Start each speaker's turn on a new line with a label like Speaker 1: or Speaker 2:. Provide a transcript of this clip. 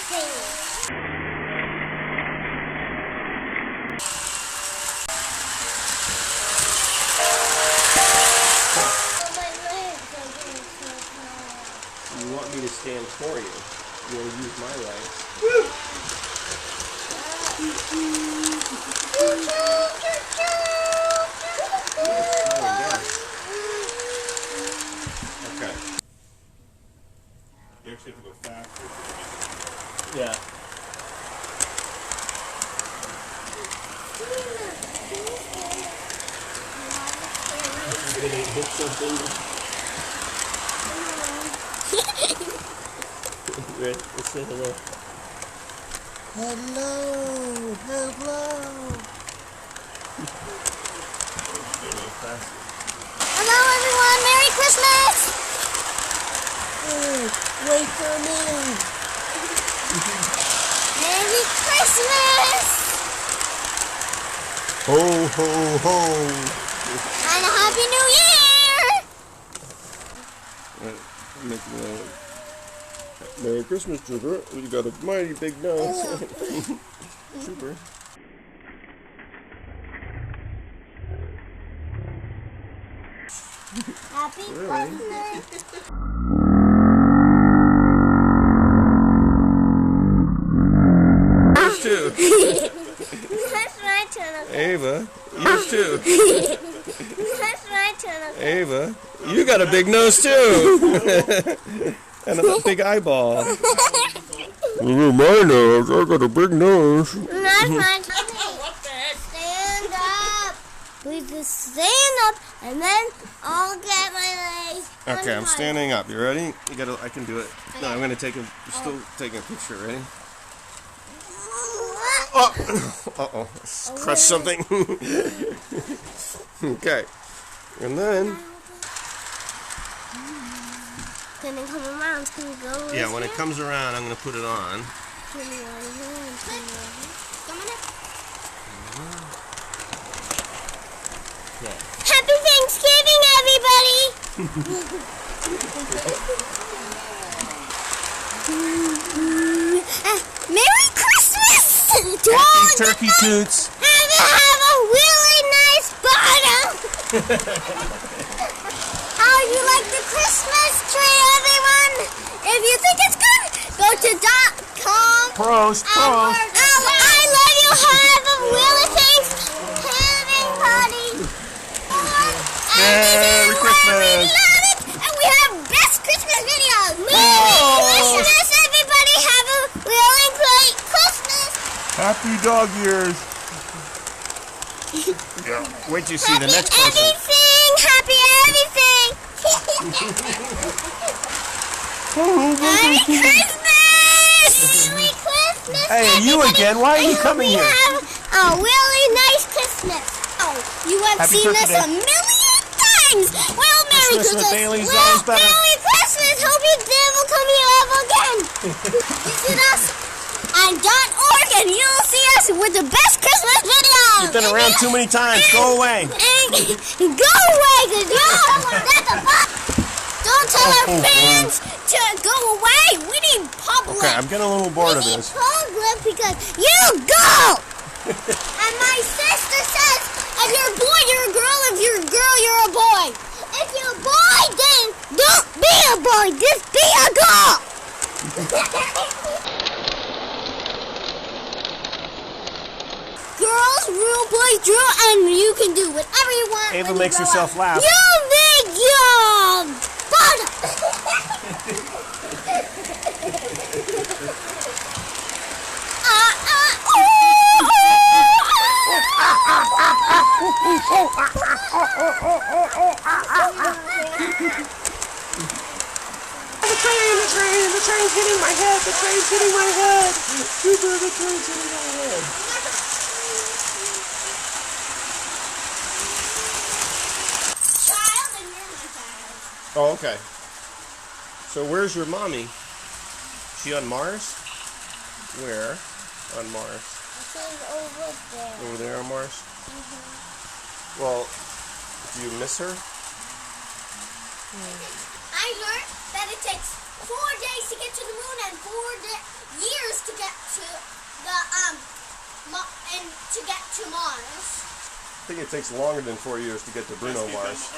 Speaker 1: thing.
Speaker 2: You want me to stand for you. You want to use my rights. Okay.
Speaker 3: You actually have to go faster.
Speaker 2: Yeah. Hit something. Let's say hello. Hello.
Speaker 1: Hello, everyone. Merry Christmas.
Speaker 2: Wait for a minute.
Speaker 1: Merry Christmas.
Speaker 2: Ho, ho, ho.
Speaker 1: And a Happy New Year.
Speaker 2: Merry Christmas, Trooper. You got a mighty big nose. Trooper.
Speaker 1: Happy Christmas.
Speaker 2: Yours too.
Speaker 1: That's my turn.
Speaker 2: Ava, yours too.
Speaker 1: That's my turn.
Speaker 2: Ava, you got a big nose too. And a big eyeball. My nose, I got a big nose.
Speaker 1: That's my turn. Stand up. We just stand up and then I'll get my legs.
Speaker 2: Okay, I'm standing up. You ready? You gotta. I can do it. No, I'm gonna take a. Still taking a picture. Ready? Oh, uh-oh. Crushed something. Okay. And then.
Speaker 1: Can it come around? Can you go?
Speaker 2: Yeah, when it comes around, I'm gonna put it on. Yeah.
Speaker 1: Happy Thanksgiving, everybody! Merry Christmas to all
Speaker 2: Happy turkey toots.
Speaker 1: have a really nice bottom. How you like the Christmas tree, everyone? If you think it's good, go to .com.
Speaker 2: Prost, prost.
Speaker 1: I love you. Have a really Thanksgiving party.
Speaker 2: Merry Christmas.
Speaker 1: We love it, and we have best Christmas videos. Merry Christmas, everybody. Have a really great Christmas.
Speaker 2: Happy dog years. Yeah. Wait till you see the next person.
Speaker 1: Happy everything. Merry Christmas. Merry Christmas.
Speaker 2: Hey, and you again? Why are you coming here?
Speaker 1: We have a really nice Christmas. Oh, you have
Speaker 2: Happy
Speaker 1: seen
Speaker 2: Turkey
Speaker 1: this
Speaker 2: Day.
Speaker 1: a million times. Well, Merry
Speaker 2: Christmas with
Speaker 1: Christmas.
Speaker 2: Bailey's
Speaker 1: Well,
Speaker 2: always better.
Speaker 1: Merry Christmas. Hope you never come here ever again. Visit us on .org and you'll see us with the best Christmas videos.
Speaker 2: You've been around too many times. Go away.
Speaker 1: And go away, because that's a fuck. Don't tell our fans to go away. We need public.
Speaker 2: Okay, I'm getting a little bored of this.
Speaker 1: Public because you go. And my sister says, if you're a boy, you're a girl. If you're a girl, you're a boy. If you're a boy, then don't be a boy. Just be a girl. Girls rule, boys drill, and you can do whatever you want.
Speaker 2: Ava
Speaker 1: when
Speaker 2: makes
Speaker 1: you grow
Speaker 2: herself
Speaker 1: up.
Speaker 2: laugh.
Speaker 1: You big job.
Speaker 2: The train's hitting my head. The train's hitting my head. Super, the train's hitting my head. Oh, okay. So where's your mommy? She on Mars? Where on Mars?
Speaker 1: Over there.
Speaker 2: Over there on Mars? Well, do you miss her?
Speaker 1: I learned that it takes 4 days to get to the moon and 4 years to get to the and to get to Mars.
Speaker 2: I think it takes longer than 4 years to get to Bruno Mars.